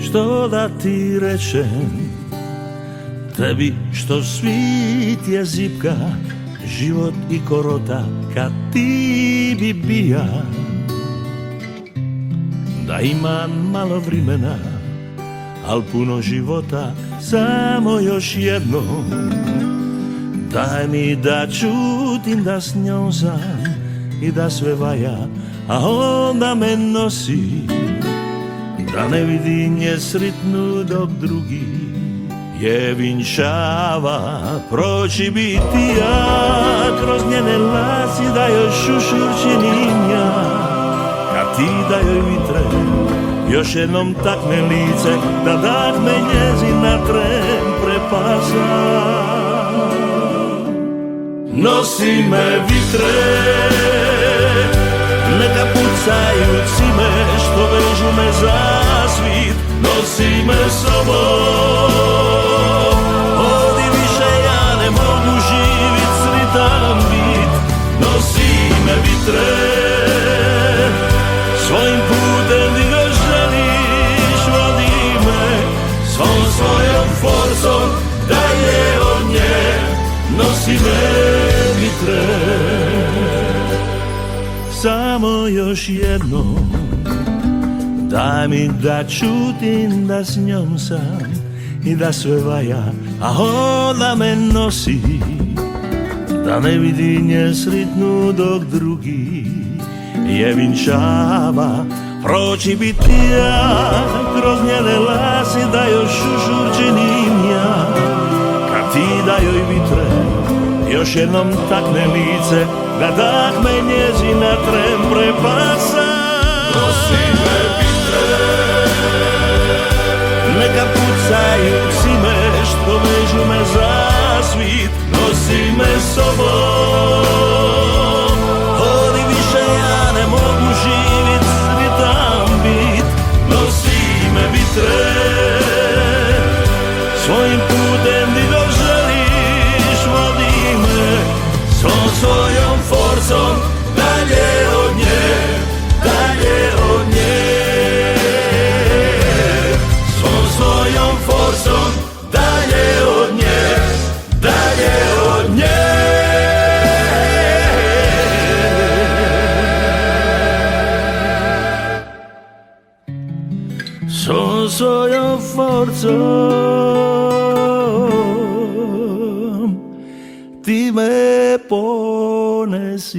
što da ti rečem, tebi što svit je zipka, život i korota, kad ti bi bija. Da imam malo vremena, al puno života, samo još jedno. Daj mi da čutim da s njom sam i da sve valja, a onda me nosi, da ne vidim je sritnu dok drugi je vinčava. Proći bi ti ja kroz njene lasi, da još šušurčinim ja, kad ti da joj vitre još jednom takne lice, da dah me njezina tren prepasa. Nosi me vitre, neka pucaju cime što vežu me za svit. Nosi me sobom, odi više ja ne mogu živit, sritan bit. Nosi me vitre, svojim putem di ga želiš, vodi me svom svojom forcom, dalje od nje. Nosi me vitre, samo još jednom, daj mi da čutim da s njom sam i da sve valja, a onda me nosi, da ne vidim nje sritnu dok drugi je vinčava. Proći bi ti ja kroz njene lasi, da još šušurčinim ja, kad ti da joj vitre još jednom takne lice, da dah me njezina tren prepasa. Nosi me vitre, neka pucaju cime što vežu me za svit. Nosi me sobom, odi više ja ne mogu živit, sritan bit. Nosi me vitre, svojim putem di ga želiš, vodi me svom svojom forcom, dalje od nje, dalje od nje. Svom svojom forcom, dalje od nje, dalje od nje. Svom svojom forcom ti me ponesi.